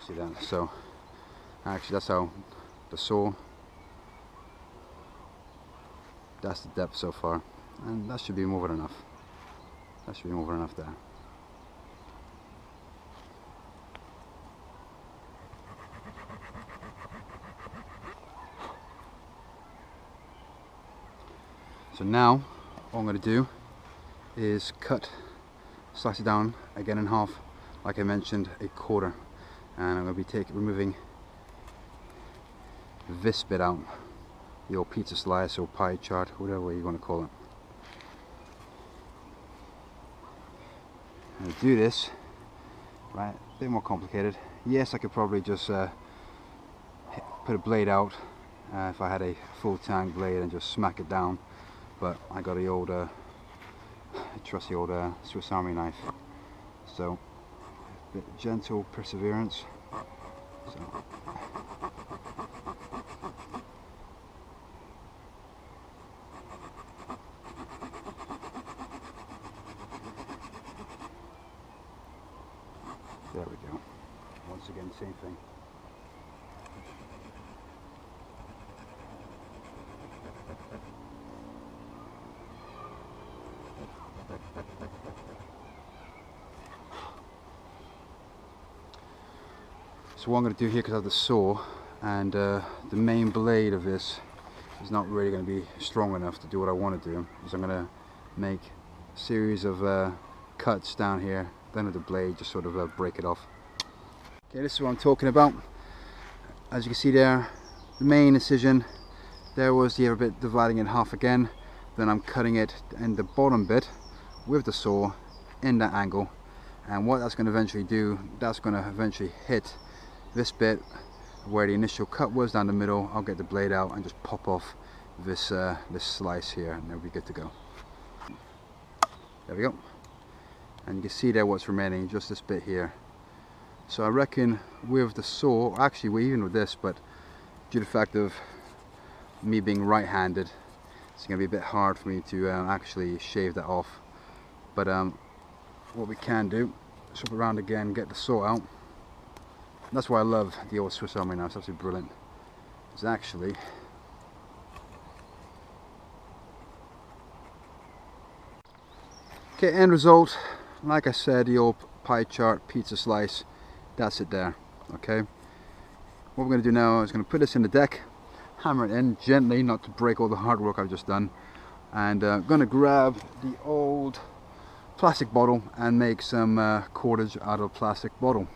See that? So actually that's how the saw, that's the depth so far, and that should be more than enough. That should be more than enough there. So now all I'm going to do is slice it down again in half, like I mentioned, a quarter, and I'm going to be removing this bit out, the old pizza slice or pie chart, whatever you want to call it. And to do this, right, a bit more complicated. Yes, I could probably just put a blade out if I had a full tang blade and just smack it down, but I got the old trusty old Swiss Army knife, so a bit gentle perseverance. So there we go. Once again, same thing. So what I'm going to do here, because I have the saw and the main blade of this is not really going to be strong enough to do what I want to do, is I'm going to make a series of cuts down here, then with the blade just sort of break it off. Okay, this is what I'm talking about. As you can see there, the main incision, there was the other bit dividing it in half again, then I'm cutting it in the bottom bit with the saw in that angle, and what that's going to eventually do, that's going to eventually hit this bit where the initial cut was down the middle. I'll get the blade out and just pop off this this slice here, and it'll be good to go. There we go. And you can see there what's remaining, just this bit here. So I reckon with the saw, actually even with this, but due to the fact of me being right-handed, it's going to be a bit hard for me to actually shave that off. But what we can do, swap around again, get the saw out. That's why I love the old Swiss Army knife. It's absolutely brilliant. It's actually okay. End result, like I said, the old pie chart pizza slice. That's it there. Okay. What we're going to do now is going to put this in the deck, hammer it in gently, not to break all the hard work I've just done, and going to grab the old plastic bottle and make some cordage out of a plastic bottle.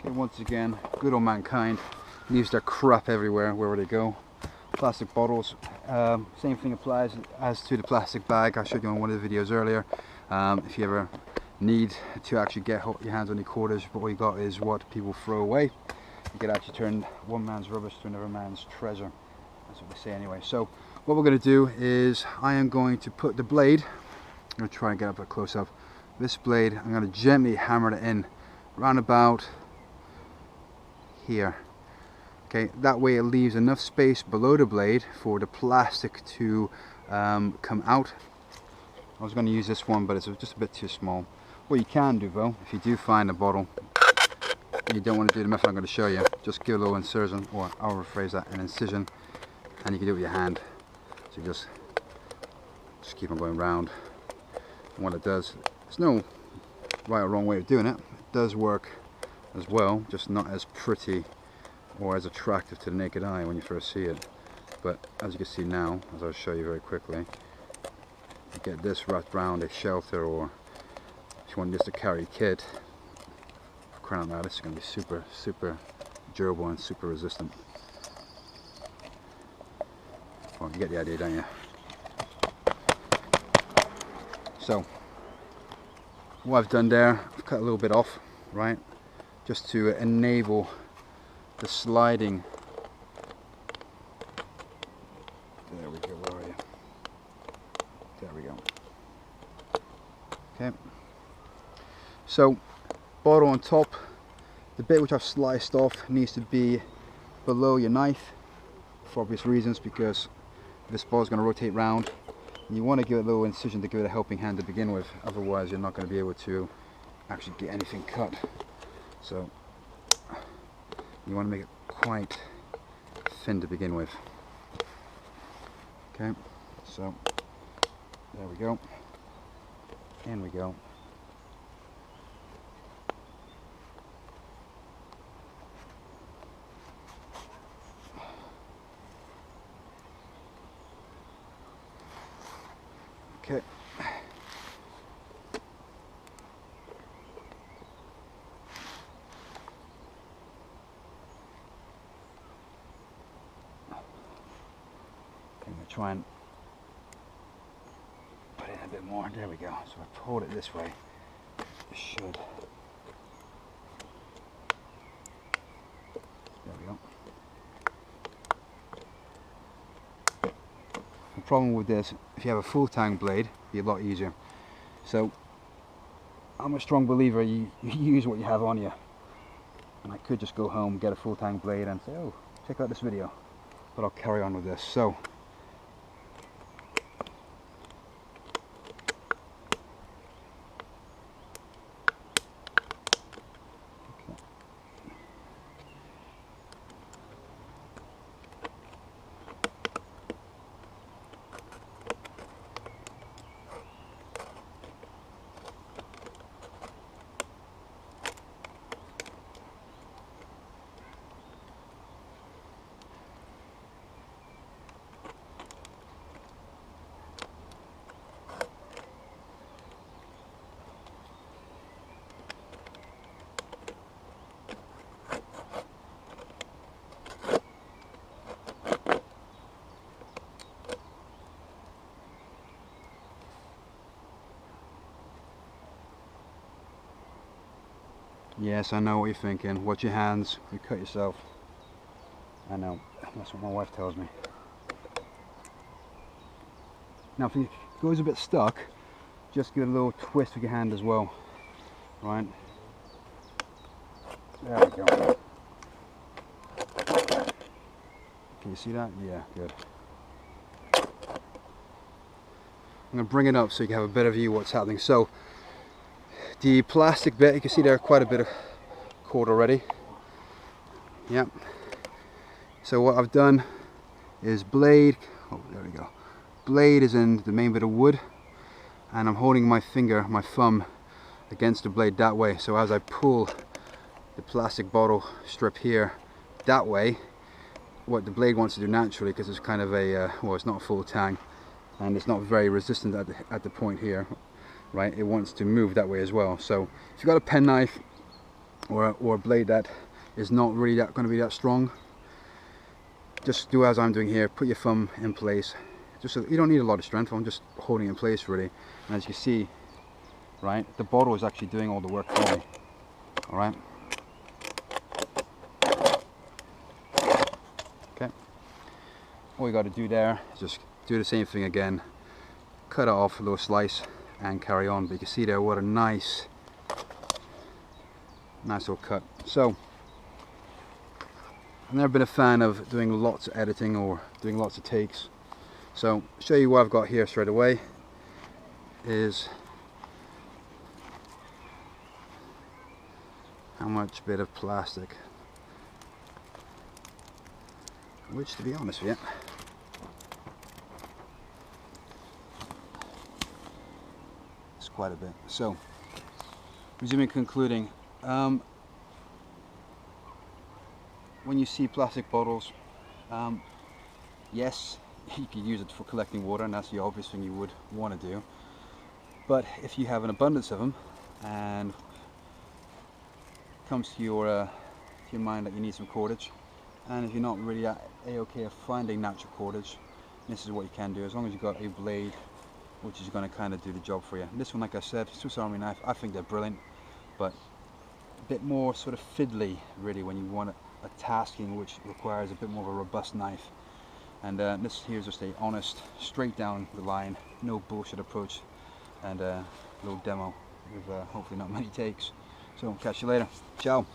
Okay, once again, good old mankind leaves their crap everywhere wherever they go. Plastic bottles, same thing applies as to the plastic bag I showed you on one of the videos earlier. If you ever need to actually get your hands on the cordage, but all you got is what people throw away, you could actually turn one man's rubbish to another man's treasure. That's what they say anyway. So what we're going to do is I am going to put the blade, I'm going to try and get up a close up, this blade, I'm going to gently hammer it in round about here. Okay, that way it leaves enough space below the blade for the plastic to come out. I was going to use this one, but it's just a bit too small. What you can do though, if you do find a bottle and you don't want to do the method I'm going to show you, just give a little incision, or I'll rephrase that, an incision, and you can do it with your hand. So you just keep on going round, and what it does, there's no right or wrong way of doing it. It does work as well, just not as pretty or as attractive to the naked eye when you first see it. But as you can see now, as I'll show you very quickly, you get this wrapped around a shelter, or if you want this to carry a kit, for crying out loud, this is going to be super durable and super resistant. Well, you get the idea, don't you? So what I've done there, I've cut a little bit off, right, just to enable the sliding. There we go, where are you? There we go. Okay. So, bottle on top, the bit which I've sliced off needs to be below your knife, for obvious reasons, because this ball is going to rotate round. And you want to give it a little incision to give it a helping hand to begin with, otherwise you're not going to be able to actually get anything cut. So You want to make it quite thin to begin with. Okay, so there we go. In we go. Okay. I'm going to try and put in a bit more. There we go. So I pulled it this way. It should. There we go. The problem with this, if you have a full tang blade, it'd be a lot easier. So I'm a strong believer you use what you have on you. And I could just go home, get a full tang blade and say, oh, check out this video. But I'll carry on with this. So yes, I know what you're thinking. Watch your hands, you cut yourself. I know, that's what my wife tells me. Now if it goes a bit stuck, just give it a little twist with your hand as well. Right? There we go. Can you see that? Yeah, good. I'm going to bring it up so you can have a better view of what's happening. So the plastic bit, you can see there quite a bit of cord already. Yep. So what I've done is blade, oh there we go, blade is in the main bit of wood and I'm holding my finger, my thumb against the blade that way, so as I pull the plastic bottle strip here that way, what the blade wants to do naturally, because it's kind of a, well, it's not a full tang and it's not very resistant at the point here, right, it wants to move that way as well. So if you've got a penknife or a blade that is not really going to be that strong, just do as I'm doing here, put your thumb in place. Just so, you don't need a lot of strength, I'm just holding it in place really. And as you see, right, the bottle is actually doing all the work for me. Alright. Okay. All you got to do there is just do the same thing again. Cut it off a little slice and carry on. But you can see there what a nice little cut. So I've never been a fan of doing lots of editing or doing lots of takes. So show you what I've got here straight away is how much bit of plastic, which to be honest with you, it's quite a bit. So resuming, concluding, when you see plastic bottles, yes, you can use it for collecting water, and that's the obvious thing you would want to do. But if you have an abundance of them, and it comes to your mind that you need some cordage, and if you're not really a-okay of finding natural cordage, this is what you can do, as long as you've got a blade which is going to kind of do the job for you. And this one, like I said, Swiss Army knife, I think they're brilliant, but a bit more sort of fiddly really when you want a tasking which requires a bit more of a robust knife. And this here is just a honest, straight down the line, no bullshit approach, and a little demo with hopefully not many takes. So catch you later. Ciao.